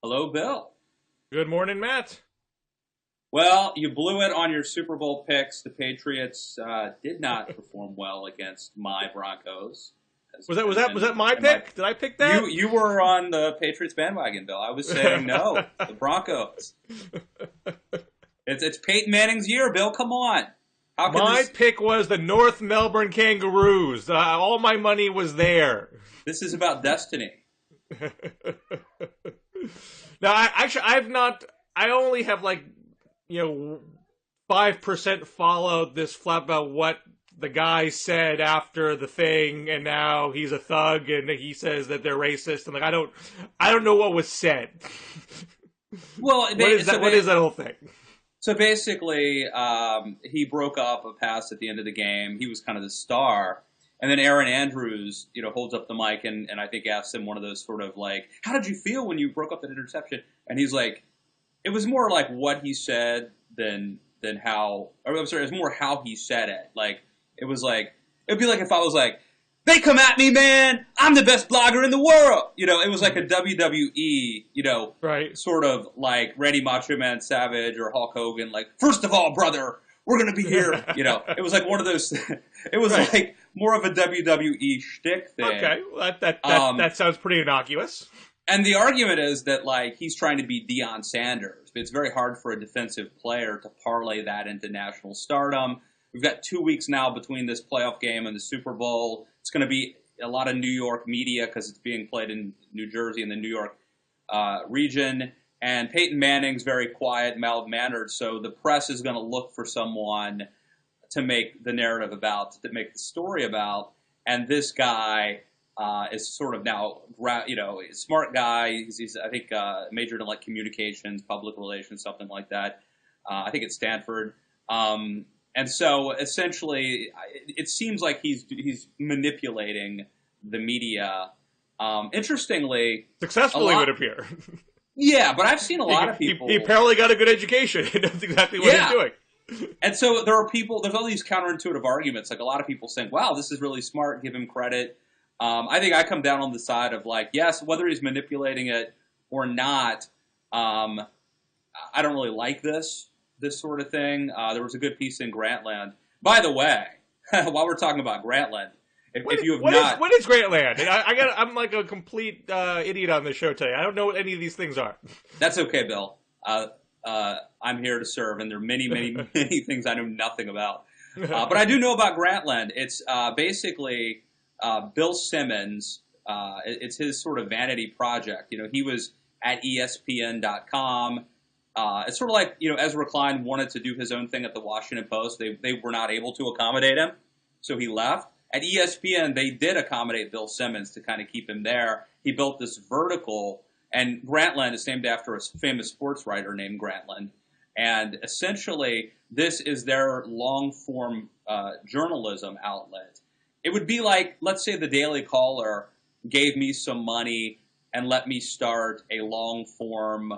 Hello, Bill. Good morning, Matt. Well, you blew it on your Super Bowl picks. The Patriots did not perform well against my Broncos. Was that my And my pick? Did I pick you that? you were on the Patriots bandwagon, Bill. I was saying no, the Broncos. It's Peyton Manning's year, Bill. Come on. How could My this? pick was the North Melbourne Kangaroos. All my money was there. This is about destiny. Now, I've not. I only have 5% followed this flap about what the guy said after the thing, and now he's a thug, and he says that they're racist, and I don't know what was said. Well, What is that? What is that whole thing? So basically, he broke up a pass at the end of the game. He was kind of the star. And then Aaron Andrews, holds up the mic and I think asks him one of those sort of like, how did you feel when you broke up that interception? And he's like, it was more like what he said than how, or I'm sorry, it was more how he said it. Like, it'd be like if I was like, they come at me, man. I'm the best blogger in the world. It was like a WWE, Right. sort of like Randy Macho Man Savage or Hulk Hogan. Like, first of all, brother, we're going to be here. It was like one of those, it was Right. like more of a WWE shtick thing. Okay, well, that sounds pretty innocuous. And the argument is that, like, he's trying to be Deion Sanders. It's very hard for a defensive player to parlay that into national stardom. We've got 2 weeks now between this playoff game and the Super Bowl. It's going to be a lot of New York media because it's being played in New Jersey and the New York region. And Peyton Manning's very quiet, mild-mannered, so the press is going to look for someone to make the narrative about, to make the story about. And this guy is sort of now, a smart guy. He's I think, majored in like communications, public relations, something like that. I think at Stanford. And so essentially, it seems like he's manipulating the media. Interestingly, Successfully would appear. yeah, but I've seen a lot of people. He apparently got a good education. He knows exactly what he's doing. And so there's all these counterintuitive arguments. Like a lot of people saying, wow, this is really smart, give him credit. I think I come down on the side of like, yes, whether he's manipulating it or not, I don't really like this sort of thing. There was a good piece in Grantland. By the way, while we're talking about Grantland, if you have not... What is Grantland? I'm like a complete idiot on this show today. I don't know what any of these things are. That's okay, Bill. I'm here to serve, and there are many, many, many things I know nothing about. But I do know about Grantland. It's basically Bill Simmons. It's his sort of vanity project. He was at ESPN.com. It's sort of like, Ezra Klein wanted to do his own thing at the Washington Post. They were not able to accommodate him, so he left. At ESPN, they did accommodate Bill Simmons to kind of keep him there. He built this vertical, and Grantland is named after a famous sports writer named Grantland. And essentially, this is their long-form journalism outlet. It would be like, let's say the Daily Caller gave me some money and let me start a long-form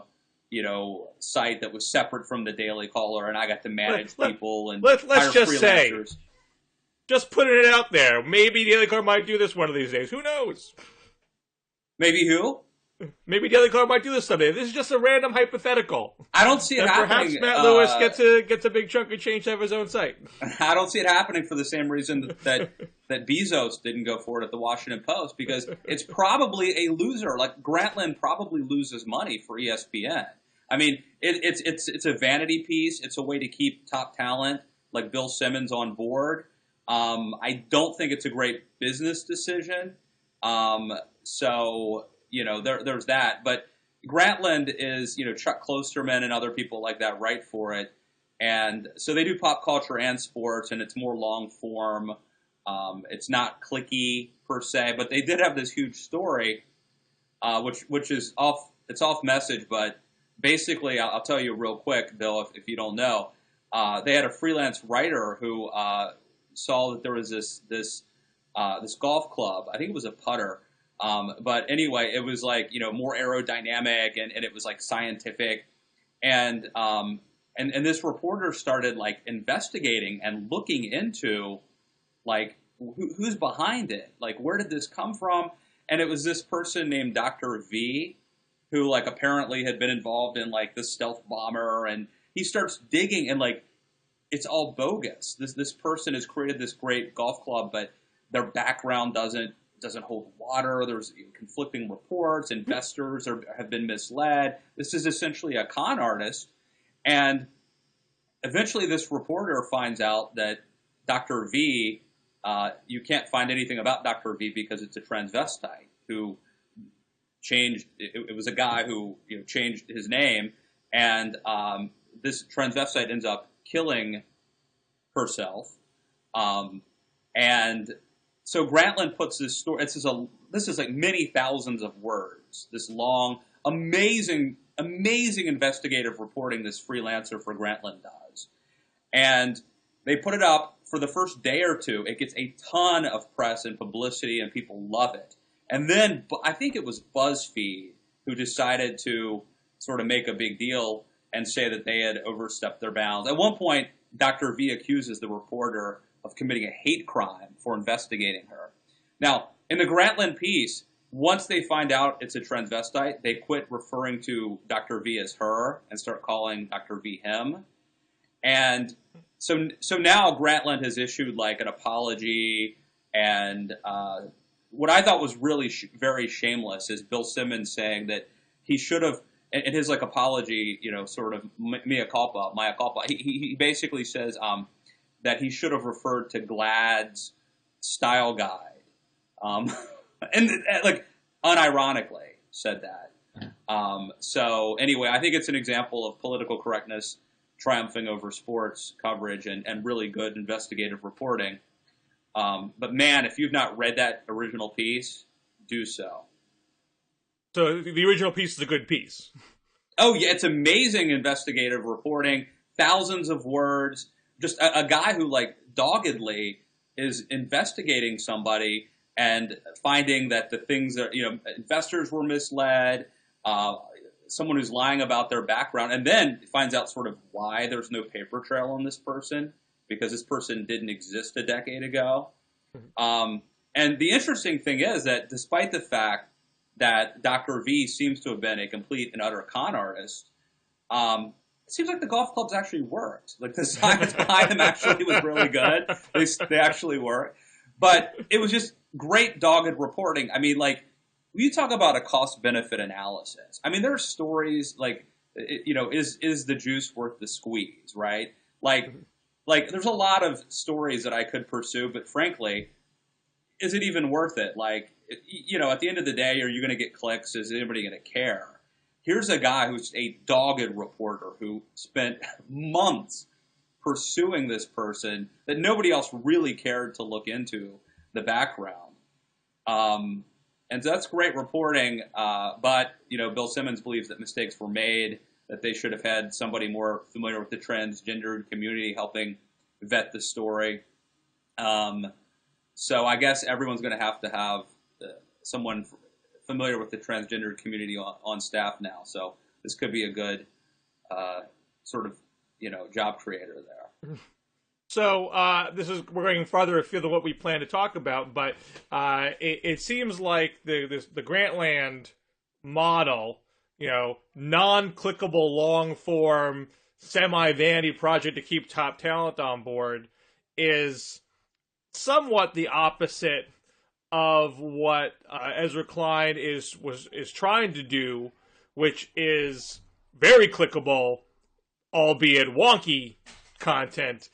site that was separate from the Daily Caller, and I got to manage people and let's hire just say, freelancers. just putting it out there, maybe Daily Caller might do this one of these days. Who knows? Maybe who? Maybe Daily Caller might do this someday. This is just a random hypothetical. I don't see it And happening. perhaps Matt Lewis gets a big chunk of change to have his own site. I don't see it happening for the same reason that Bezos didn't go for it at the Washington Post, because it's probably a loser. Like Grantland probably loses money for ESPN. I mean, it's a vanity piece. It's a way to keep top talent like Bill Simmons on board. I don't think it's a great business decision. So there's that. But Grantland is, Chuck Klosterman and other people like that write for it. And so they do pop culture and sports, and it's more long form. It's not clicky per se, but they did have this huge story, which is off message, but basically, I'll tell you real quick, Bill, if you don't know. They had a freelance writer who saw that there was this golf club. I think it was a putter. But anyway, it was like, more aerodynamic and it was like scientific. And this reporter started like investigating and looking into like who's behind it? Like, where did this come from? And it was this person named Dr. V. who like apparently had been involved in like this stealth bomber, and he starts digging and like it's all bogus. This person has created this great golf club, but their background doesn't hold water. There's conflicting reports. Investors have been misled. This is essentially a con artist, and eventually this reporter finds out that Dr. V, you can't find anything about Dr. V because it's a transvestite who changed. It was a guy who changed his name, and this transvestite ends up killing herself. And so Grantland puts this story. This is like many thousands of words. This long, amazing investigative reporting this freelancer for Grantland does, and they put it up for the first day or two. It gets a ton of press and publicity, and people love it. And then I think it was BuzzFeed who decided to sort of make a big deal and say that they had overstepped their bounds. At one point, Dr. V accuses the reporter of committing a hate crime for investigating her. Now, in the Grantland piece, once they find out it's a transvestite, they quit referring to Dr. V as her and start calling Dr. V him. And so now Grantland has issued like an apology, and what I thought was really very shameless is Bill Simmons saying that he should have, in his like apology, sort of mea culpa. He basically says that he should have referred to GLAAD's style guide, and like unironically said that. So anyway, I think it's an example of political correctness triumphing over sports coverage and really good investigative reporting. But man, if you've not read that original piece, do so. So the original piece is a good piece. Oh yeah, it's amazing investigative reporting, thousands of words, just a guy who like doggedly is investigating somebody and finding that the things that, investors were misled, someone who's lying about their background, and then finds out sort of why there's no paper trail on this person, because this person didn't exist a decade ago. And the interesting thing is that despite the fact that Dr. V seems to have been a complete and utter con artist, it seems like the golf clubs actually worked. Like the science behind them actually was really good. They actually worked. But it was just great dogged reporting. I mean, like, when you talk about a cost-benefit analysis, I mean, there are stories like, is the juice worth the squeeze, right? Like, there's a lot of stories that I could pursue, but frankly, is it even worth it? Like, at the end of the day, are you going to get clicks? Is anybody going to care? Here's a guy who's a dogged reporter who spent months pursuing this person that nobody else really cared to look into the background. And so that's great reporting. But, Bill Simmons believes that mistakes were made, that they should have had somebody more familiar with the transgender community helping vet the story. So I guess everyone's going to have someone familiar with the transgender community on staff now. So this could be a good sort of, job creator there. So we're going farther afield than what we plan to talk about, but it seems like the Grantland model, non-clickable, long-form, semi-vanity project to keep top talent on board, is somewhat the opposite of what Ezra Klein is trying to do, which is very clickable, albeit wonky content.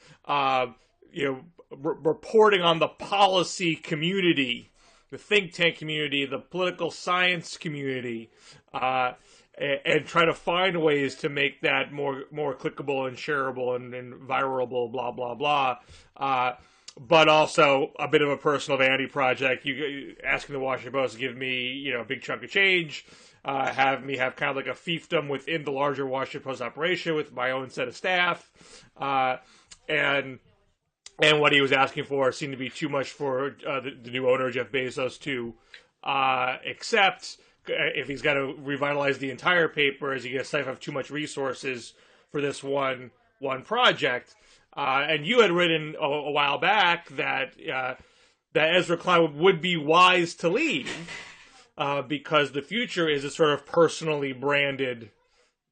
Reporting on the policy community, the think tank community, the political science community, and try to find ways to make that more clickable and shareable and viralable, blah blah blah. But also a bit of a personal vanity project. You asking the Washington Post to give me, a big chunk of change, have me have kind of like a fiefdom within the larger Washington Post operation with my own set of staff, and what he was asking for seemed to be too much for the new owner, Jeff Bezos, to accept. If he's got to revitalize the entire paper, is he going to have too much resources for this one project? And you had written a while back that Ezra Klein would be wise to leave because the future is a sort of personally branded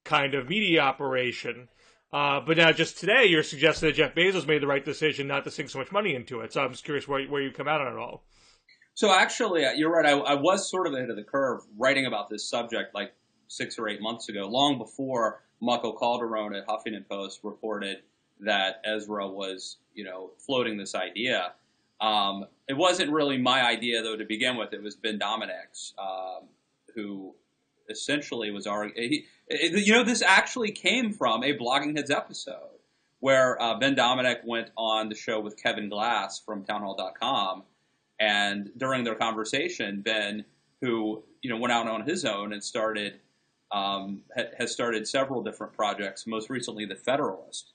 kind of media operation. But now, just today, you're suggesting that Jeff Bezos made the right decision not to sink so much money into it. So I'm just curious where you come out on it all. So actually, you're right. I was sort of ahead of the curve writing about this subject like 6 or 8 months ago, long before Marco Calderon at Huffington Post reported that Ezra was, floating this idea. It wasn't really my idea, though, to begin with. It was Ben Domenech's, who essentially was arguing. This actually came from a Blogging Heads episode where Ben Domenech went on the show with Kevin Glass from townhall.com. And during their conversation, Ben, who went out on his own and has started several different projects, most recently The Federalist.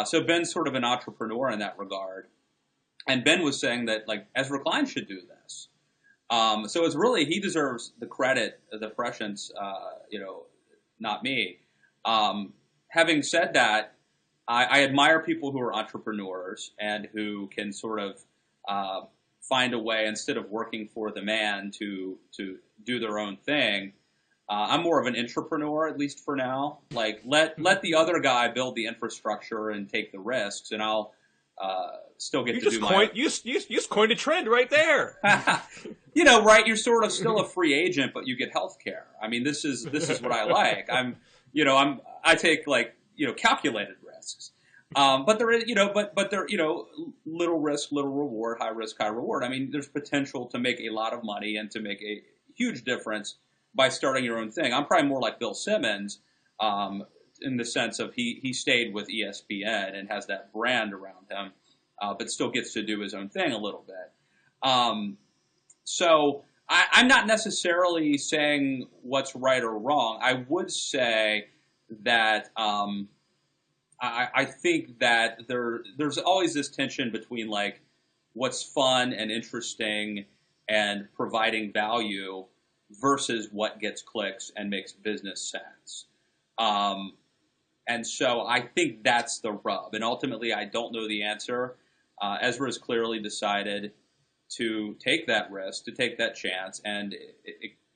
So Ben's sort of an entrepreneur in that regard. And Ben was saying that Ezra Klein should do this. So it's really, he deserves the credit, the prescience, not me. Having said that, I admire people who are entrepreneurs and who can sort of find a way, instead of working for the man, to do their own thing. I'm more of an intrapreneur, at least for now. Let the other guy build the infrastructure and take the risks, and I'll still get to do my own. You just coined a trend right there. Right? You're sort of still a free agent, but you get health care. I mean, this is what I like. I take calculated risks. But there is, little risk, little reward, high risk, high reward. I mean, there's potential to make a lot of money and to make a huge difference by starting your own thing. I'm probably more like Bill Simmons, in the sense of he stayed with ESPN and has that brand around him, but still gets to do his own thing a little bit. So I'm not necessarily saying what's right or wrong. I would say that I think that there's always this tension between what's fun and interesting and providing value versus what gets clicks and makes business sense. And so I think that's the rub. And ultimately, I don't know the answer. Ezra has clearly decided to take that risk, to take that chance, and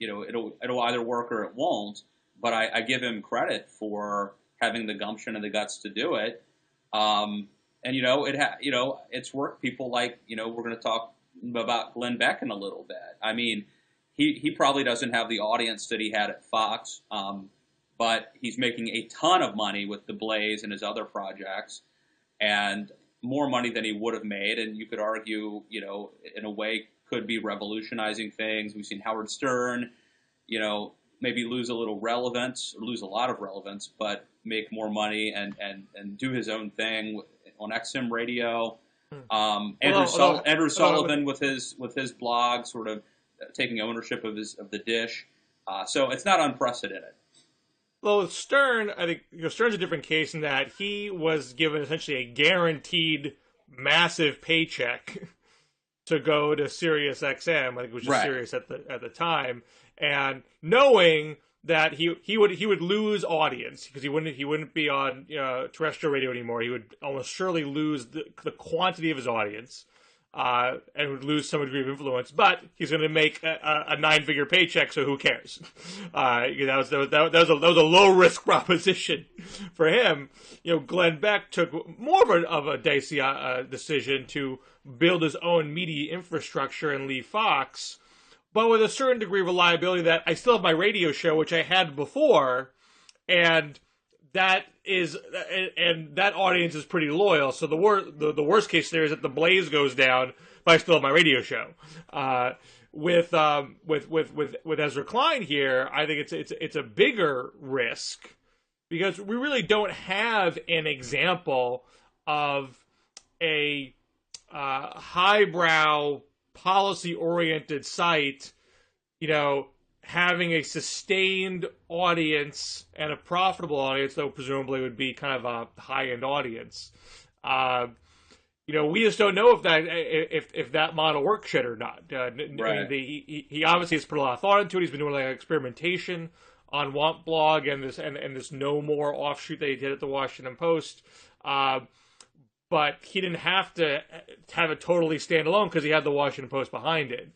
it'll either work or it won't. But I give him credit for having the gumption and the guts to do it. And it's worked. People we're going to talk about Glenn Beck in a little bit. I mean, he probably doesn't have the audience that he had at Fox, but he's making a ton of money with The Blaze and his other projects, and more money than he would have made. And you could argue, in a way, could be revolutionizing things. We've seen Howard Stern, maybe lose a little relevance, or lose a lot of relevance, but make more money and do his own thing on XM radio. Andrew Sullivan with his blog, sort of taking ownership of the dish. So it's not unprecedented. Well, with Stern, I think Stern's a different case in that he was given essentially a guaranteed massive paycheck to go to Sirius XM. I think it was just Sirius at the time, and knowing that he would lose audience because he wouldn't be on terrestrial radio anymore. He would almost surely lose the quantity of his audience, and would lose some degree of influence. But he's going to make a 9-figure paycheck, so who cares? That was a low risk proposition for him. Glenn Beck took more of a dicey decision to build his own media infrastructure and leave Fox, but with a certain degree of reliability that I still have my radio show, which I had before, and that audience is pretty loyal. So the worst case scenario is that the Blaze goes down, but I still have my radio show. With Ezra Klein here, I think it's a bigger risk because we really don't have an example of a highbrow, policy-oriented site, having a sustained audience and a profitable audience, though presumably would be kind of a high-end audience. We just don't know if that model works yet or not. Right. He obviously has put a lot of thought into it. He's been doing experimentation on Want Blog and this No More offshoot that he did at the Washington Post. But he didn't have to have it totally stand alone because he had the Washington Post behind it.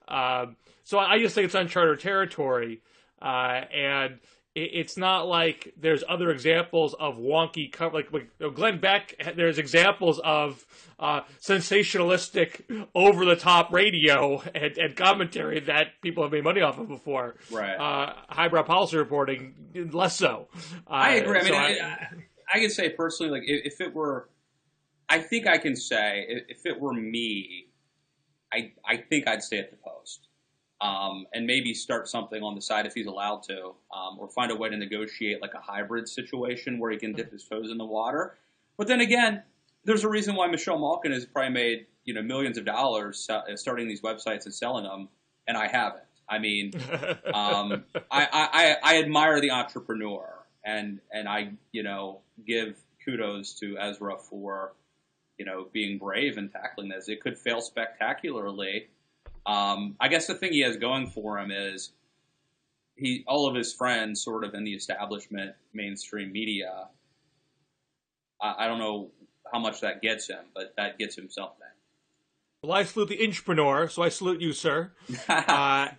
So I just think it's uncharted territory, and it's not like there's other examples of wonky cover like Glenn Beck. There's examples of sensationalistic, over-the-top radio and commentary that people have made money off of before. Right. Highbrow policy reporting, less so. I agree. I mean, I can say personally, like if it were, I think I can say if it were me, I think I'd stay at the Post. And maybe start something on the side if he's allowed to, or find a way to negotiate like a hybrid situation where he can dip his toes in the water. But then again, there's a reason why Michelle Malkin has probably made millions of dollars starting these websites and selling them, and I haven't. I mean, I admire the entrepreneur, and I give kudos to Ezra for being brave and tackling this. It could fail spectacularly. I guess the thing he has going for him is all of his friends sort of in the establishment mainstream media. I don't know how much that gets him, but that gets him something. Well, I salute the intrapreneur, so I salute you, sir.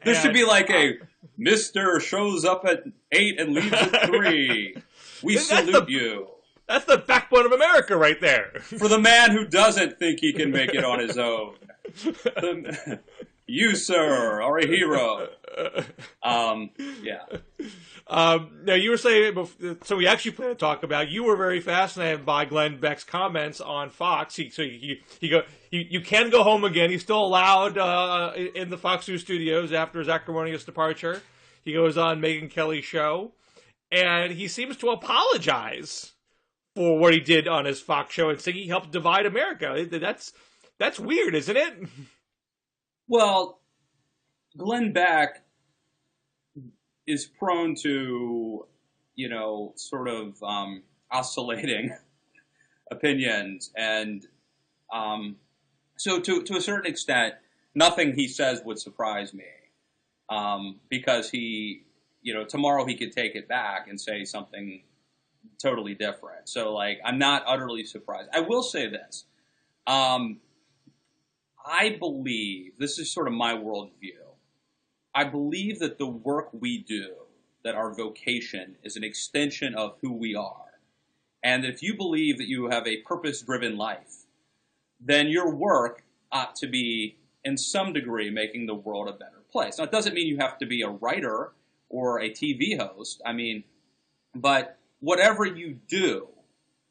This should be like a Mr. shows up at 8 and leaves at 3. We salute you. That's the backbone of America right there. For the man who doesn't think he can make it on his own. You, sir, are a hero. Yeah. Now, you were saying, so we actually plan to talk about, you were very fascinated by Glenn Beck's comments on Fox. You can go home again. He's still allowed in the Fox News studios after his acrimonious departure. He goes on Megyn Kelly's show, and he seems to apologize for what he did on his Fox show and saying he helped divide America. That's weird, isn't it? Well, Glenn Beck is prone to, sort of oscillating opinions. And so to a certain extent, nothing he says would surprise me because he, tomorrow he could take it back and say something totally different. So, I'm not utterly surprised. I will say this. I believe, this is sort of my worldview, I believe that the work we do, that our vocation is an extension of who we are. And if you believe that you have a purpose-driven life, then your work ought to be, in some degree, making the world a better place. Now, it doesn't mean you have to be a writer or a TV host. I mean, but whatever you do,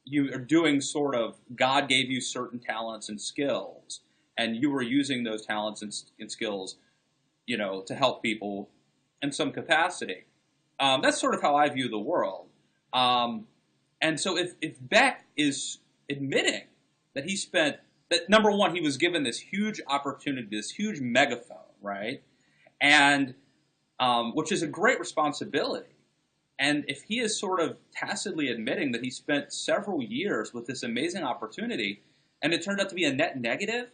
you are doing sort of, God gave you certain talents and skills, and you were using those talents and skills, to help people in some capacity. That's sort of how I view the world. And so if Beck is admitting that that number one, he was given this huge opportunity, this huge megaphone, right? And which is a great responsibility. And if he is sort of tacitly admitting that he spent several years with this amazing opportunity, and it turned out to be a net negative,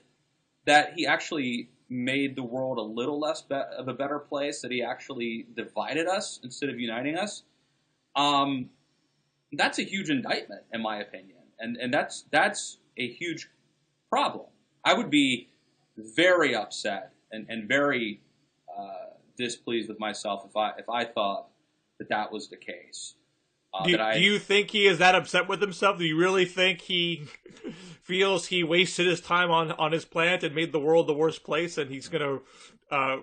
that he actually made the world a little less of a better place, that he actually divided us instead of uniting us, that's a huge indictment, in my opinion. And that's a huge problem. I would be very upset and very displeased with myself if I thought that was the case. Do you think he is that upset with himself? Do you really think he feels he wasted his time on his plant and made the world the worst place, and he's going to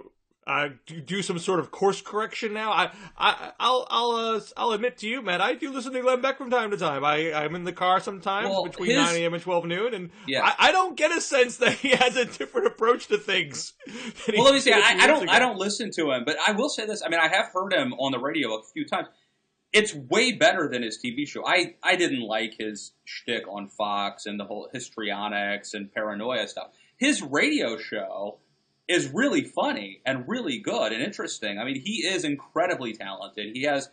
do some sort of course correction now? I'll admit to you, Matt, I do listen to Glenn Beck from time to time. I'm in the car sometimes between 9 a.m. and 12 noon, and yeah. I don't get a sense that he has a different approach to things. Well, let me say, I don't listen to him, but I will say this. I mean, I have heard him on the radio a few times. It's way better than his TV show. I didn't like his shtick on Fox and the whole histrionics and paranoia stuff. His radio show is really funny and really good and interesting. I mean, he is incredibly talented. He has,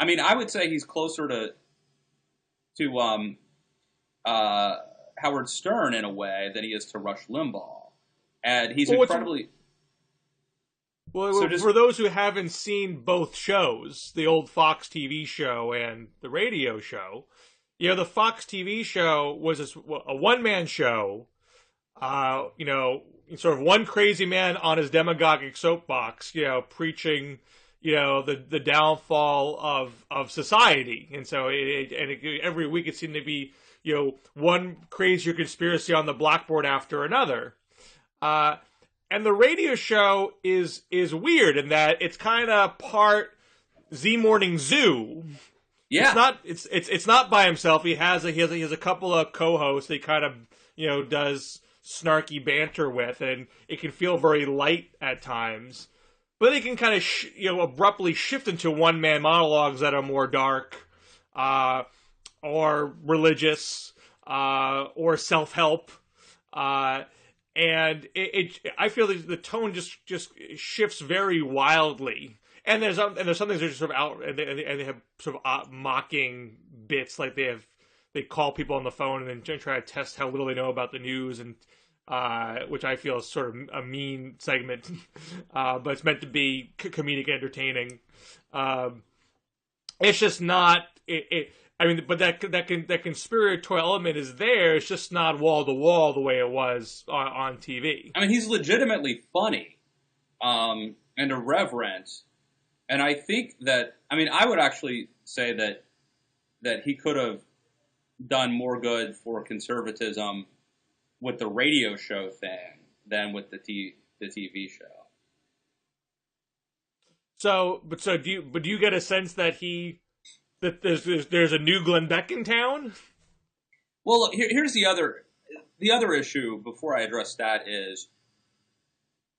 I would say he's closer to Howard Stern in a way than he is to Rush Limbaugh. And he's incredibly... Well, for those who haven't seen both shows, the old Fox TV show and the radio show, the Fox TV show was a one-man show. sort of one crazy man on his demagogic soapbox, preaching, the downfall of society. And so every week it seemed to be, one crazier conspiracy on the blackboard after another. And the radio show is weird in that it's kind of part Z Morning Zoo. Yeah, it's not by himself. He has a couple of co-hosts that he kind of does snarky banter with, and it can feel very light at times. But it can kind of abruptly shift into one-man monologues that are more dark, or religious, or self-help, and I feel that the tone just shifts very wildly. And there's some things that are just sort of out, and they have sort of mocking bits, like they call people on the phone and then try to test how little they know about the news, and which I feel is sort of a mean segment, but it's meant to be comedic and entertaining. It's just not. But that conspiratorial element is there. It's just not wall to wall the way it was on TV. I mean, he's legitimately funny, and irreverent. And I think that, I would actually say that he could have done more good for conservatism with the radio show thing than with the TV show. So do you get a sense that there's a new Glenn Beck in town? Well, here's the other issue before I address that is,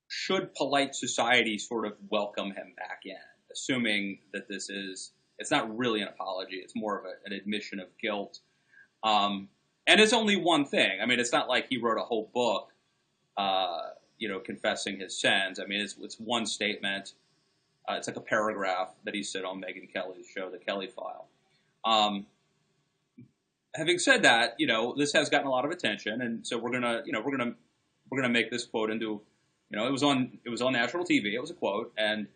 should polite society sort of welcome him back in? Assuming that it's not really an apology, it's more of an admission of guilt. And it's only one thing. It's not like he wrote a whole book, confessing his sins. It's one statement. It's like a paragraph that he said on Megyn Kelly's show, The Kelly File. Having said that, this has gotten a lot of attention, and so we're gonna make this quote into, it was on national TV. It was a quote, and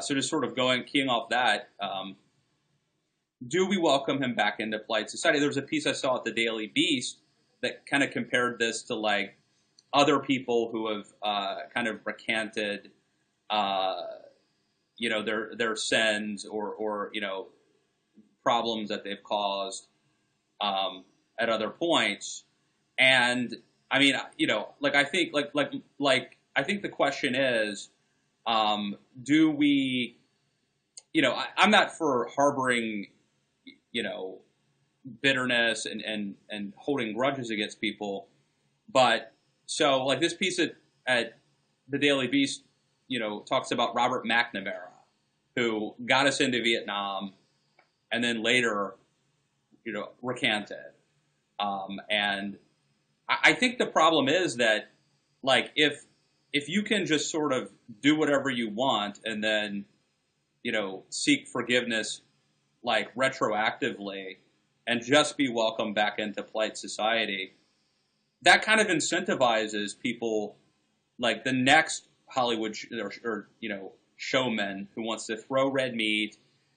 so just sort of keying off that, do we welcome him back into polite society? There was a piece I saw at the Daily Beast that kind of compared this to like other people who have kind of recanted, their sins or problems that they've caused at other points. And I think I think the question is, do we, I'm not for harboring, bitterness and holding grudges against people. But so like this piece at the Daily Beast, talks about Robert McNamara, who got us into Vietnam and then later, recanted. And I think the problem is that, like, if you can just sort of do whatever you want and then, seek forgiveness, like, retroactively and just be welcomed back into polite society, that kind of incentivizes people, like the next Hollywood showman who wants to throw red meat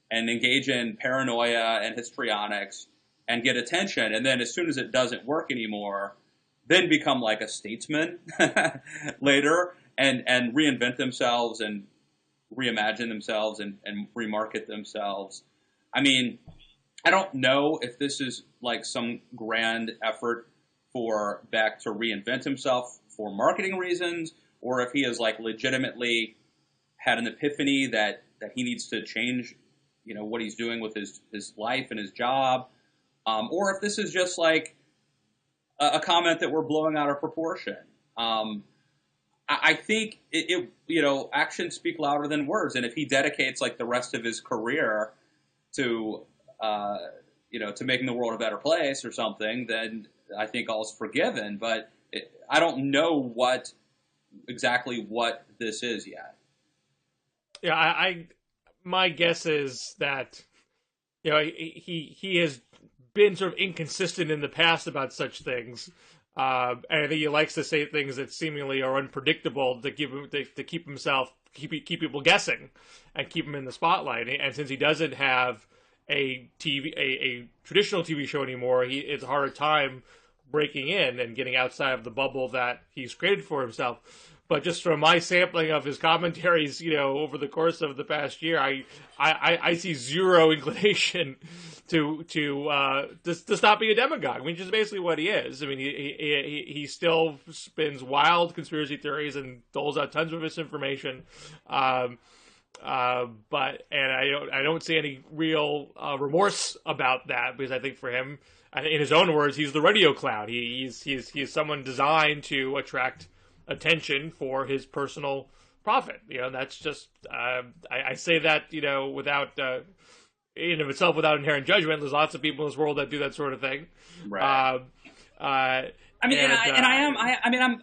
and engage in paranoia and histrionics and get attention. And then as soon as it doesn't work anymore, then become like a statesman later and reinvent themselves and reimagine themselves and remarket themselves. I don't know if this is like some grand effort for Beck to reinvent himself for marketing reasons, or if he has like legitimately had an epiphany that he needs to change, what he's doing with his life and his job, or if this is just like a comment that we're blowing out of proportion. I think actions speak louder than words, and if he dedicates like the rest of his career to to making the world a better place or something, then I think all's forgiven. But I don't know exactly what this is yet. Yeah, my guess is that he has been sort of inconsistent in the past about such things, and I think he likes to say things that seemingly are unpredictable to keep people guessing and keep him in the spotlight. And since he doesn't have a traditional TV show anymore, it's a harder time breaking in and getting outside of the bubble that he's created for himself. But just from my sampling of his commentaries, over the course of the past year, I see zero inclination to stop being a demagogue. I mean, just basically what he is. I mean, he still spins wild conspiracy theories and doles out tons of misinformation. But I don't see any real remorse about that, because I think for him, in his own words, he's the radio clown. He's someone designed to attract attention for his personal profit. That's just I say that without in of itself, without inherent judgment. There's lots of people in this world that do that sort of thing. Right. I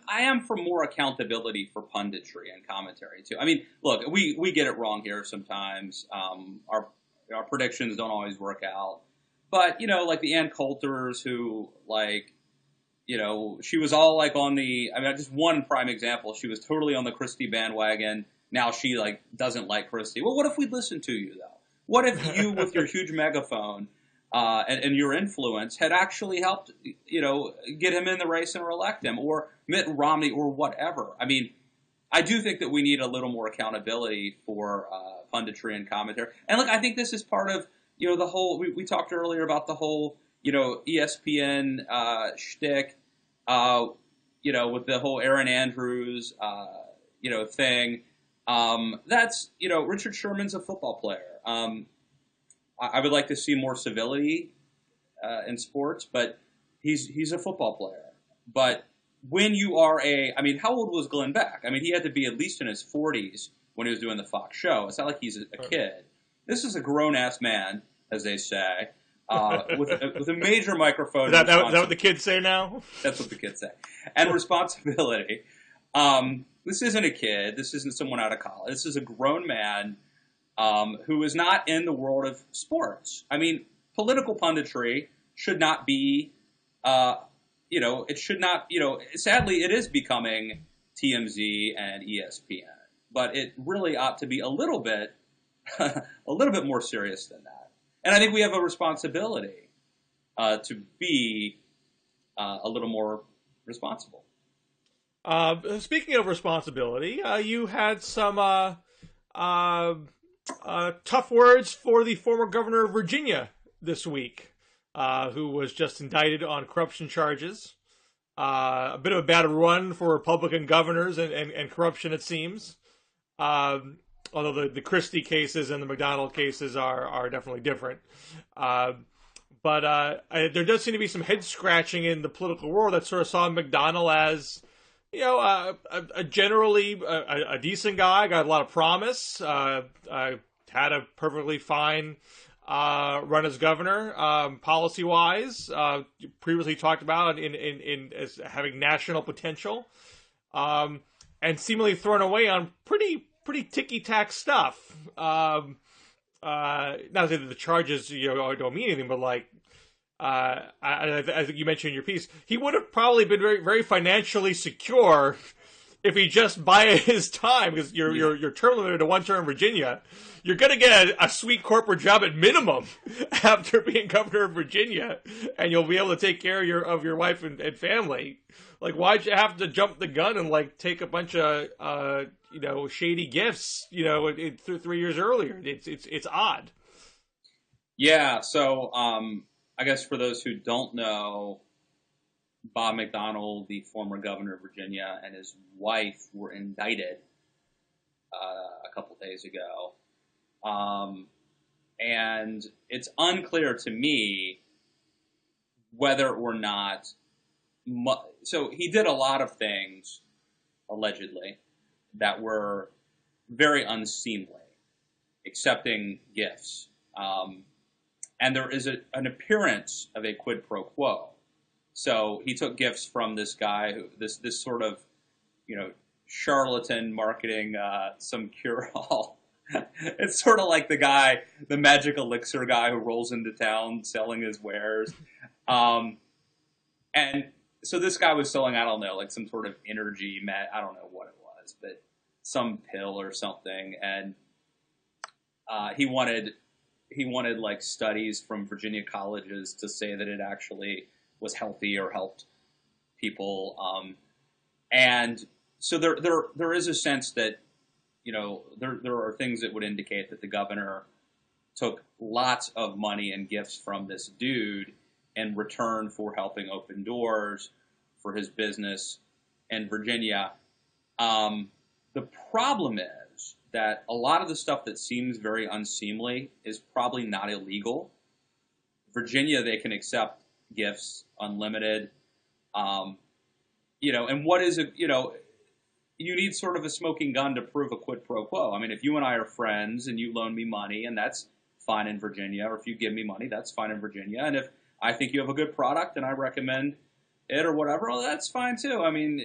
am for more accountability for punditry and commentary too. I mean, look, we get it wrong here sometimes. Our predictions don't always work out, but like the Ann Coulters, who she was all on the. I mean, just one prime example. She was totally on the Christie bandwagon. Now she doesn't like Christie. Well, what if we listened to you though? What if you, with your huge megaphone and your influence, had actually helped, get him in the race and reelect him, or Mitt Romney, or whatever? I mean, I do think that we need a little more accountability for punditry and commentary. And look, I think this is part of, the whole. We talked earlier about the whole, ESPN shtick, with the whole Aaron Andrews, thing. That's, Richard Sherman's a football player. I would like to see more civility in sports, but he's a football player. But when you are how old was Glenn Beck? I mean, he had to be at least in his 40s when he was doing the Fox show. It's not like he's a kid. This is a grown-ass man, as they say, with a major microphone. Is that what the kids say now? That's what the kids say. And responsibility. This isn't a kid. This isn't someone out of college. This is a grown man who is not in the world of sports. I mean, political punditry should not be, it should not, sadly, it is becoming TMZ and ESPN. But it really ought to be a little bit more serious than that. And I think we have a responsibility to be a little more responsible. Speaking of responsibility, you had some tough words for the former governor of Virginia this week, who was just indicted on corruption charges. A bit of a bad run for Republican governors and corruption, it seems. Although the Christie cases and the McDonnell cases are definitely different. But there does seem to be some head scratching in the political world that sort of saw McDonnell as, a generally a decent guy, got a lot of promise, had a perfectly fine run as governor, policy-wise. Previously talked about in as having national potential, and seemingly thrown away on pretty ticky-tack stuff. Not to say that the charges don't mean anything, but I think you mentioned in your piece, he would have probably been very, very financially secure if he just bided his time, because you're term limited to one term in Virginia. You're going to get a sweet corporate job at minimum after being governor of Virginia, and you'll be able to take care of your wife and family. Why'd you have to jump the gun and take a bunch of shady gifts 3 years earlier? It's odd. Yeah. So I guess for those who don't know, Bob McDonnell, the former governor of Virginia, and his wife were indicted a couple days ago. And it's unclear to me whether or not... So he did a lot of things, allegedly, that were very unseemly, accepting gifts. And there is an appearance of a quid pro quo. So he took gifts from this guy, this sort of, charlatan marketing some cure-all. It's sort of like the magic elixir guy who rolls into town selling his wares. And so this guy was selling, I don't know, some sort of energy, I don't know what it was, but some pill or something. And he wanted studies from Virginia colleges to say that it actually was healthy or helped people, and so there is a sense that there are things that would indicate that the governor took lots of money and gifts from this dude in return for helping open doors for his business in Virginia. The problem is that a lot of the stuff that seems very unseemly is probably not illegal. Virginia, they can accept gifts unlimited. And what is you need sort of a smoking gun to prove a quid pro quo. I mean, if you and I are friends and you loan me money, and that's fine in Virginia, or if you give me money, that's fine in Virginia. And if I think you have a good product and I recommend it or whatever, well, that's fine too. I mean,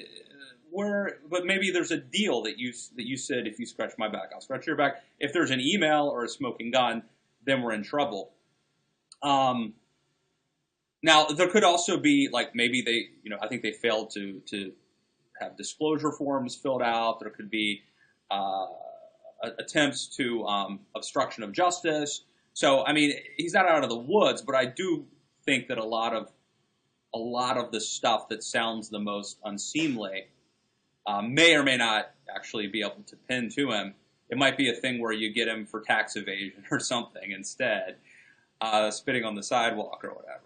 but maybe there's a deal that you said, if you scratch my back, I'll scratch your back. If there's an email or a smoking gun, then we're in trouble. Now there could also be maybe they, I think they failed to have disclosure forms filled out. There could be attempts to obstruction of justice. So I mean, he's not out of the woods, but I do think that a lot of the stuff that sounds the most unseemly may or may not actually be able to pin to him. It might be a thing where you get him for tax evasion or something instead, spitting on the sidewalk or whatever.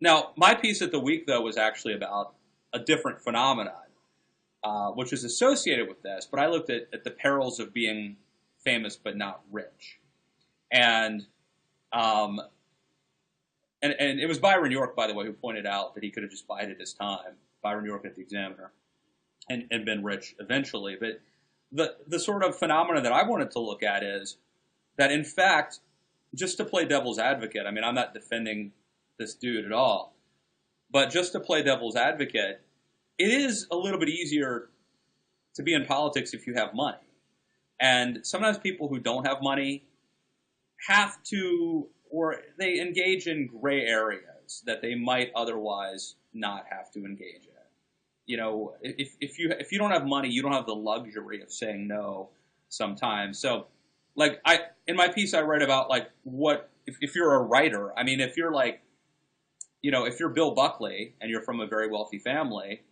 Now, my piece of the week, though, was actually about a different phenomenon, which is associated with this. But I looked at the perils of being famous but not rich. And it was Byron York, by the way, who pointed out that he could have just bided his time, Byron York at the Examiner, and been rich eventually. But the sort of phenomena that I wanted to look at is that, in fact, just to play devil's advocate, I mean, I'm not defending this dude at all, but just to play devil's advocate, it is a little bit easier to be in politics if you have money. And sometimes people who don't have money have to, or they engage in gray areas that they might otherwise not have to engage in. If you don't have money, you don't have the luxury of saying no sometimes. So, in my piece, I write about if you're a writer. I mean, if you're if you're Bill Buckley and you're from a very wealthy family,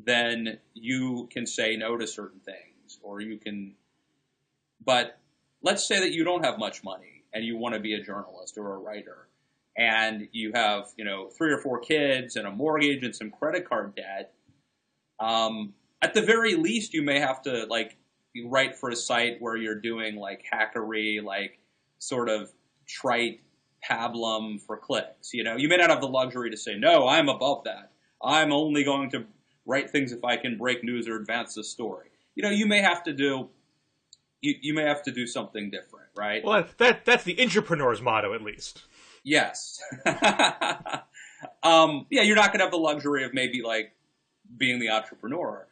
then you can say no to certain things, or you can. But let's say that you don't have much money and you want to be a journalist or a writer, and you have 3 or 4 kids and a mortgage and some credit card debt. At the very least, you may have to write for a site where you're doing hackery, sort of trite pablum for clicks. You may not have the luxury to say, no, I'm above that. I'm only going to write things if I can break news or advance the story. You may have to do something different, right? Well, that's the entrepreneur's motto, at least. Yes. Yeah, you're not going to have the luxury of maybe being the entrepreneur,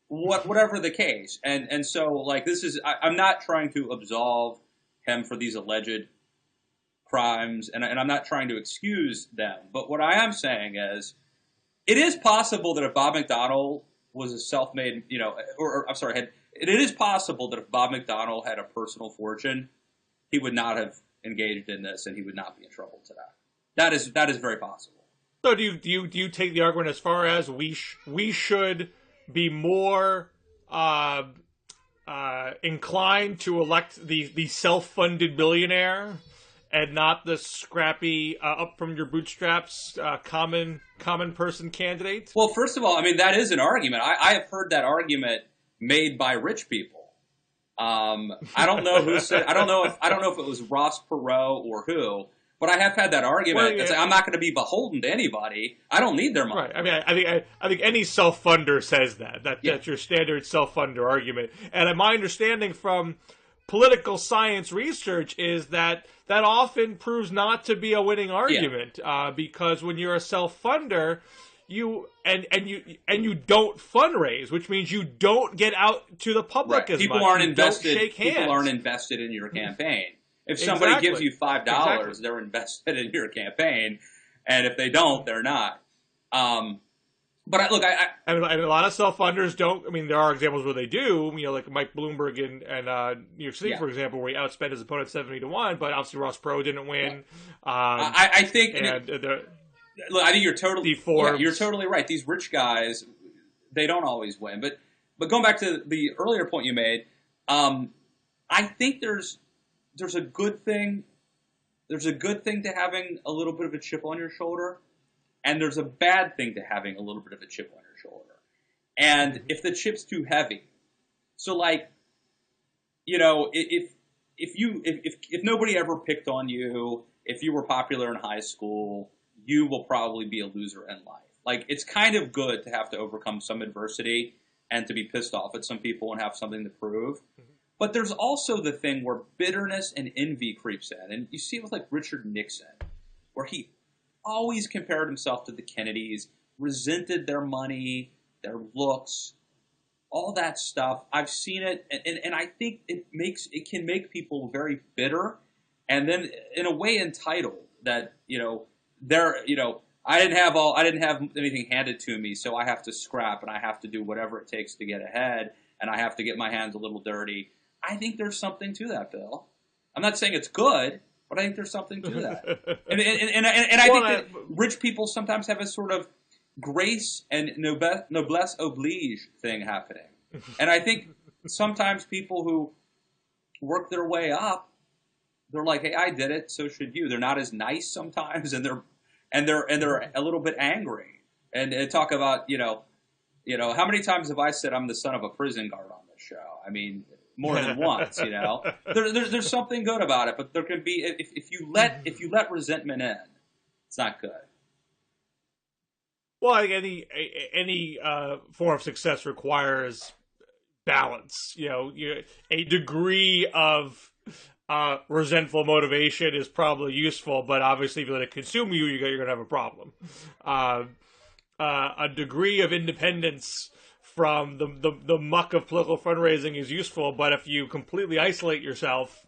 whatever the case. And so this is, I'm not trying to absolve him for these alleged crimes, and I'm not trying to excuse them. But what I am saying is, it is possible that if Bob McDonnell was a self-made, it is possible that if Bob McDonnell had a personal fortune, he would not have engaged in this, and he would not be in trouble today. That is very possible. So do you take the argument as far as we should be more inclined to elect the self-funded billionaire and not the scrappy up from your bootstraps common person candidate? Well, first of all, I mean, that is an argument. I have heard that argument made by rich people. I don't know who said. I don't know if it was Ross Perot or who. But I have had that argument. Well, yeah. I'm not going to be beholden to anybody. I don't need their money. Right. I mean, I think any self-funder says that. That's your standard self-funder argument. And my understanding from political science research is that often proves not to be a winning argument. Because when you're a self-funder, you don't fundraise, which means you don't get out to the public as people much. Aren't invested. Don't shake hands. People aren't invested in your campaign. If somebody gives you $5, they're invested in your campaign, and if they don't, they're not. But I mean, a lot of self-funders don't. I mean, there are examples where they do. Like Mike Bloomberg and New York City, for example, where he outspent his opponent 70-1. But obviously Ross Perot didn't win. I think. Look, I think you're deforms. you're totally right. These rich guys, they don't always win. But going back to the earlier point you made, I think there's a good thing. There's a good thing to having a little bit of a chip on your shoulder, and there's a bad thing to having a little bit of a chip on your shoulder. And if the chip's too heavy, so like, you know, if nobody ever picked on you, if you were popular in high school, you will probably be a loser in life. Like, it's kind of good to have to overcome some adversity and to be pissed off at some people and have something to prove. But there's also the thing where bitterness and envy creeps in. And you see it with, like, Richard Nixon, where he always compared himself to the Kennedys, resented their money, their looks, all that stuff. I've seen it, and I think it can make people very bitter, and then in a way entitled that, you know, I didn't have anything handed to me, so I have to scrap and I have to do whatever it takes to get ahead, and I have to get my hands a little dirty. I think there's something to that, Bill. I'm not saying it's good, but I think there's something to that. and I think that rich people sometimes have a sort of grace and noblesse oblige thing happening. And I think sometimes people who work their way up, they're like, hey, I did it, so should you. They're not as nice sometimes, and they're a little bit angry. And talk about, you know, how many times have I said I'm the son of a prison guard on this show? I mean, more than once, you know. There's something good about it, but there can be if you let resentment in, it's not good. Well, any form of success requires balance. You know, a degree of resentful motivation is probably useful, but obviously, if you let it consume you, you're going to have a problem. A degree of independence from the muck of political fundraising is useful, but if you completely isolate yourself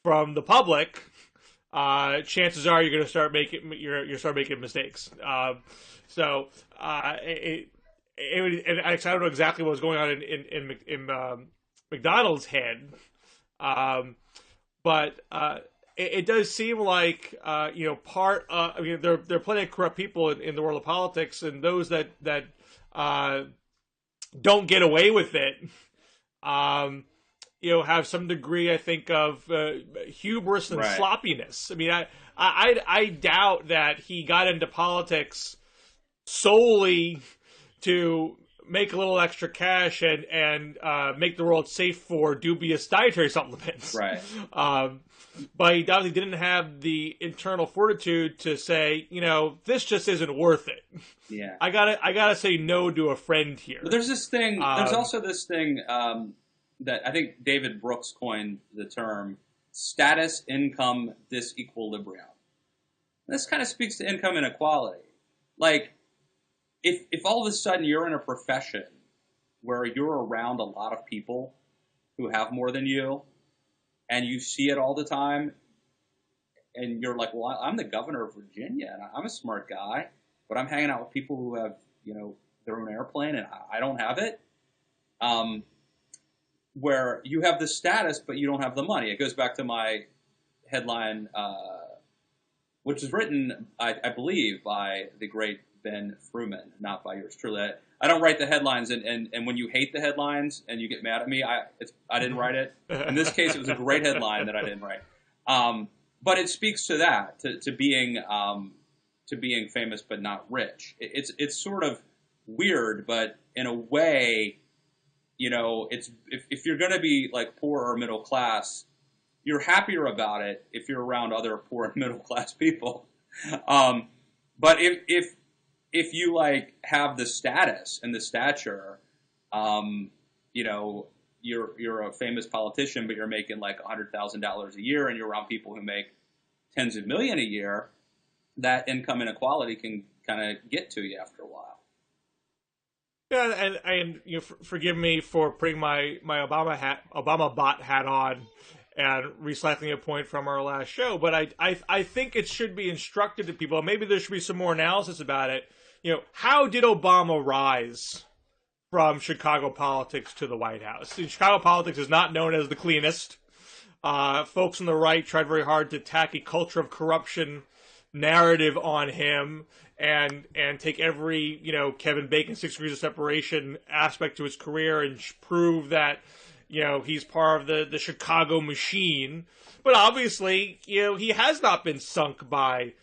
from the public, chances are you're going to start making mistakes. So I don't know exactly what was going on in McDonnell's head, but it does seem like part. I mean, there are plenty of corrupt people in the world of politics, and those that don't get away with it, have some degree, I think, of hubris and sloppiness. I mean, I doubt that he got into politics solely to make a little extra cash and make the world safe for dubious dietary supplements. Right. But he definitely didn't have the internal fortitude to say, this just isn't worth it. Yeah. I gotta say no to a friend here. But there's this thing. There's also this thing that I think David Brooks coined the term status income disequilibrium. This kind of speaks to income inequality. Like, if all of a sudden you're in a profession where you're around a lot of people who have more than you, and you see it all the time, and you're like, well, I'm the governor of Virginia, and I'm a smart guy, but I'm hanging out with people who have, their own airplane, and I don't have it. Where you have the status, but you don't have the money. It goes back to my headline, which is written, I believe, by the great Ben Fruman, not by yours truly. I don't write the headlines, and when you hate the headlines and you get mad at me, I didn't write it. In this case, it was a great headline that I didn't write. But it speaks to that, to being famous but not rich. It's sort of weird, but in a way, it's if you're going to be like poor or middle class, you're happier about it if you're around other poor and middle class people. But if you like have the status and the stature, you're a famous politician, but you're making like $100,000 a year, and you're around people who make tens of millions a year, that income inequality can kind of get to you after a while. Yeah, and forgive me for putting my Obama bot hat on and recycling a point from our last show, but I think it should be instructed to people. Maybe there should be some more analysis about it. How did Obama rise from Chicago politics to the White House? Chicago politics is not known as the cleanest. Folks on the right tried very hard to attack a culture of corruption narrative on him and take every, you know, Kevin Bacon 6 Degrees of Separation aspect to his career and prove that, you know, he's part of the Chicago machine. But obviously, you know, he has not been sunk by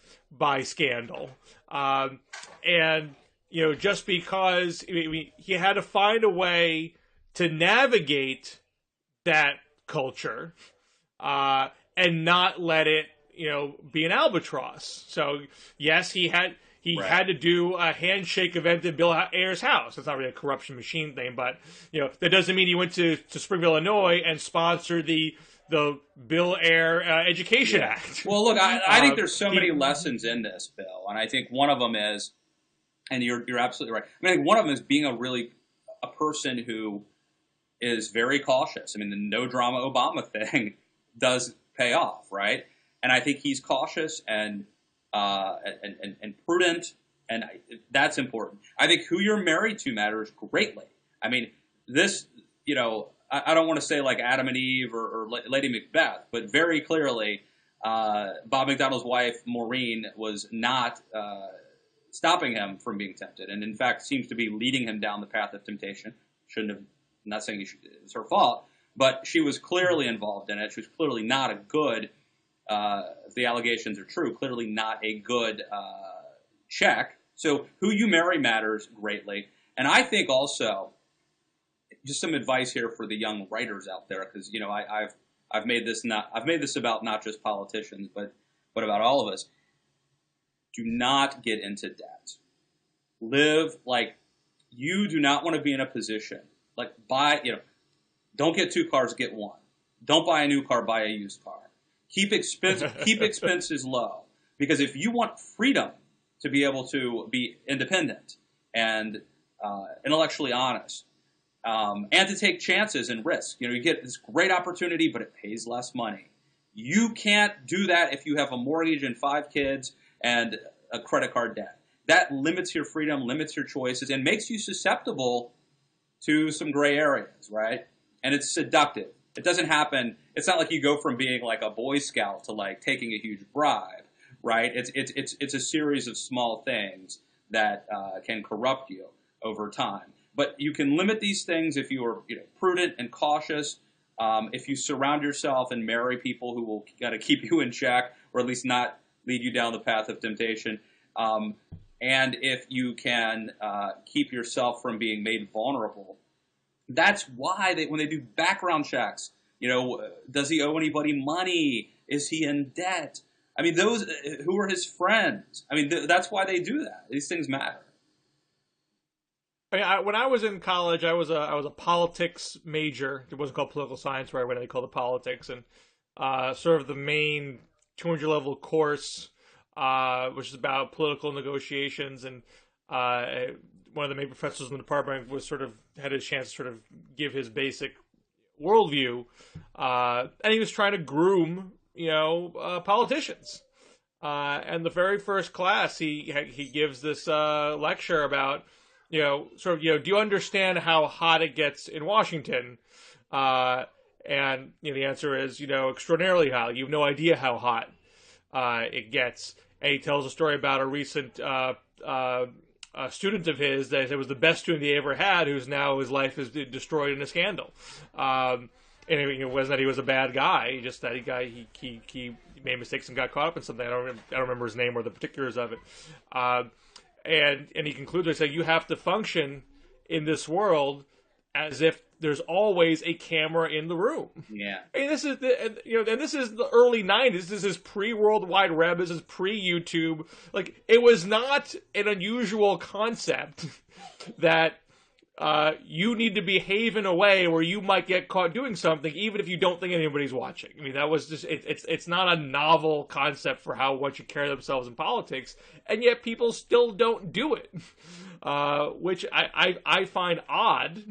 scandal. And, you know, just because he had to find a way to navigate that culture and not let it, you know, be an albatross. So, yes, he had to do a handshake event at Bill Ayer's house. It's not really a corruption machine thing, but, you know, that doesn't mean he went to Springville, Illinois and sponsored the Bill Ayer Education Act. Well, look, I think there's so many lessons in this, Bill, and I think one of them is, and you're absolutely right. I think one of them is being a person who is very cautious. I mean, the no drama Obama thing does pay off, right? And I think he's cautious and prudent, and that's important. I think who you're married to matters greatly. I mean, this, you know, I don't want to say like Adam and Eve or Lady Macbeth, but very clearly, Bob McDonnell's wife, Maureen, was not stopping him from being tempted, and in fact seems to be leading him down the path of temptation. Shouldn't have. I'm not saying it's her fault, but she was clearly involved in it. She was clearly not a good, if the allegations are true, clearly not a good check. So who you marry matters greatly. And I think also, just some advice here for the young writers out there, because, you know, I've made this about not just politicians, but about all of us. Do not get into debt. Live like you do not want to be in a position like don't get 2 cars, get 1. Don't buy a new car, buy a used car. Keep expenses low, because if you want freedom to be able to be independent and intellectually honest, and to take chances and risk, you know, you get this great opportunity, but it pays less money. You can't do that if you have a mortgage and 5 kids and a credit card debt. That limits your freedom, limits your choices, and makes you susceptible to some gray areas, right? And it's seductive. It doesn't happen. It's not like you go from being like a Boy Scout to like taking a huge bribe, right? It's a series of small things that can corrupt you over time. But you can limit these things if you are, you know, prudent and cautious. If you surround yourself and marry people who will kind of keep you in check, or at least not lead you down the path of temptation. And if you can keep yourself from being made vulnerable. That's why when they do background checks, you know, does he owe anybody money? Is he in debt? I mean, those who are his friends. I mean, that's why they do that. These things matter. I mean, when I was in college, I was a politics major. It wasn't called political science right away. They called it politics, and sort of the main 200 level course, which is about political negotiations, and one of the main professors in the department was had a chance to sort of give his basic worldview, and he was trying to groom, you know, politicians. And the very first class, he gives this lecture about, you know, sort of, you know, do you understand how hot it gets in Washington? And you know, the answer is, you know, extraordinarily hot. You have no idea how hot it gets. And he tells a story about a recent student of his that it was the best student he ever had, who's now his life is destroyed in a scandal. And it wasn't that he was a bad guy, just that he made mistakes and got caught up in something. I don't remember his name or the particulars of it. And he concludes by saying, you have to function in this world as if there's always a camera in the room. Yeah. And this is this is the early 90s. This is pre-World Wide Web. This is pre-YouTube. Like, it was not an unusual concept that you need to behave in a way where you might get caught doing something, even if you don't think anybody's watching. I mean, that was just, it's not a novel concept for how one should carry themselves in politics, and yet people still don't do it, which I find odd.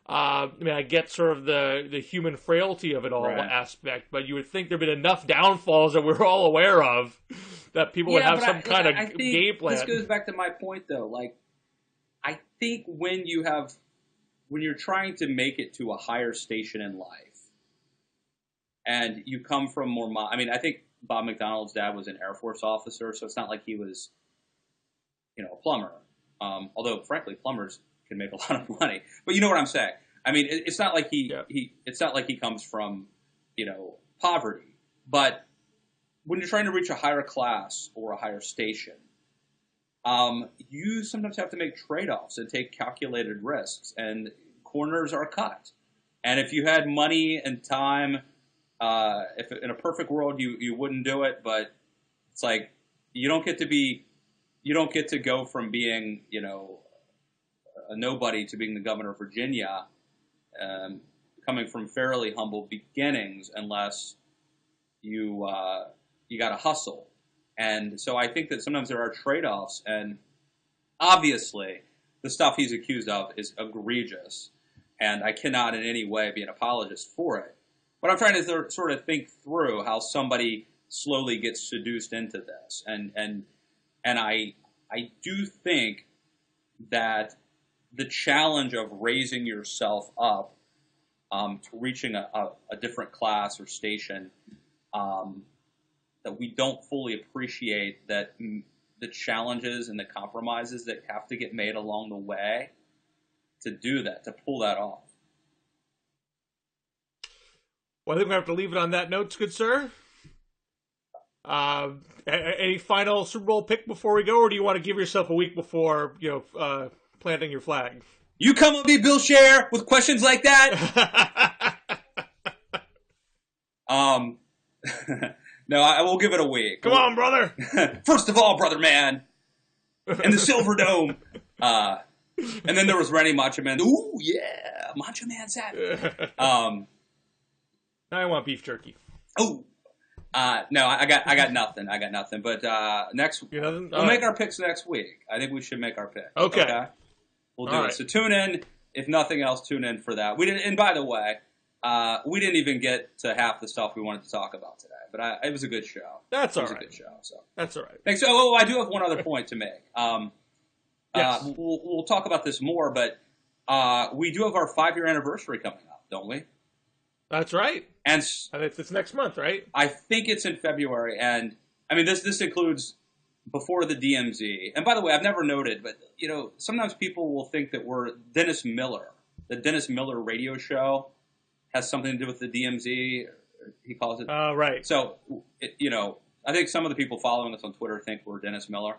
I mean, I get sort of the human frailty of it all aspect, but you would think there'd been enough downfalls that we're all aware of that people would have some kind of game plan. This goes back to my point, though. Like, I think when you're trying to make it to a higher station in life, and you come from more, I mean, I think Bob McDonnell's dad was an Air Force officer, so it's not like he was, a plumber. Although, frankly, plumbers can make a lot of money. But you know what I'm saying. I mean, it's not like it's not like he comes from, poverty. But when you're trying to reach a higher class or a higher station, you sometimes have to make trade-offs and take calculated risks, and corners are cut. And if you had money and time, if in a perfect world you wouldn't do it, but it's like you don't get to go from being a nobody to being the governor of Virginia, coming from fairly humble beginnings, unless you got to hustle. And so I think that sometimes there are trade-offs, and obviously the stuff he's accused of is egregious, and I cannot in any way be an apologist for it. But I'm trying to sort of think through how somebody slowly gets seduced into this, and I do think that the challenge of raising yourself up to reaching a different class or station, that we don't fully appreciate that the challenges and the compromises that have to get made along the way to do that, to pull that off. Well, I think we have to leave it on that note, good sir. Any final Super Bowl pick before we go, or do you want to give yourself a week before planting your flag? You come at me, Bill Scher, with questions like that. No, I will give it a week. Come on, brother. First of all, brother man, and the Silver Dome. And then there was Rennie Macho Man. Ooh, yeah, Macho Man Savage. Now I want beef jerky. Oh, no, I got nothing. I got nothing. But we'll make our picks next week. I think we should make our picks. Okay. We'll do it. So tune in. If nothing else, tune in for that. We didn't. And by the way, we didn't even get to half the stuff we wanted to talk about today. But it was a good show. That's all right. It was a good show. So that's all right. Thanks. Oh, I do have one other point to make. Yes. We'll talk about this more, but we do have our 5-year anniversary coming up, don't we? That's right. And it's next month, right? I think it's in February, and I mean this includes before the DMZ. And by the way, I've never noted, but sometimes people will think that we're Dennis Miller. The Dennis Miller radio show has something to do with the DMZ. He calls it. Right. So I think some of the people following us on Twitter think we're Dennis Miller.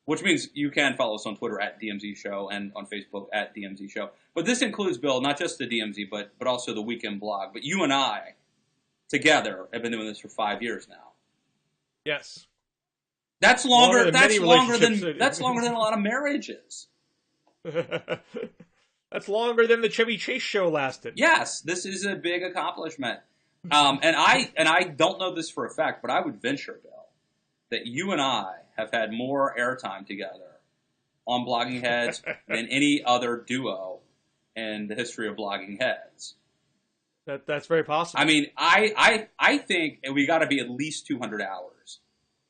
Which means you can follow us on Twitter at DMZ Show and on Facebook at DMZ Show. But this includes, Bill, not just the DMZ, but also the Weekend Blog. But you and I, together, have been doing this for 5 years now. Yes. That's longer. That's longer than a lot of marriages. That's longer than the Chevy Chase show lasted. Yes, this is a big accomplishment. And I don't know this for a fact, but I would venture, Bill, that you and I have had more airtime together on Blogging Heads than any other duo in the history of Blogging Heads. That's very possible. I mean, I think we got to be at least 200 hours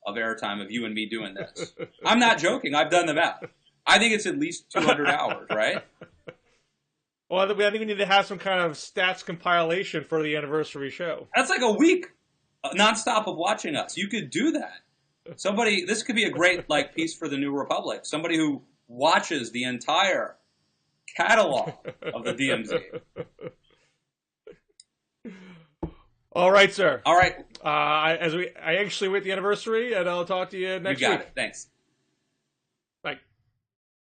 of airtime of you and me doing this. I'm not joking. I've done the math. I think it's at least 200 hours, right? Well, I think we need to have some kind of stats compilation for the anniversary show. That's like a week nonstop of watching us. You could do that. This could be a great piece for the New Republic. Somebody who watches the entire catalog of the DMZ. All right, sir. All right. I actually wait the anniversary, and I'll talk to you next week. You got it. Thanks.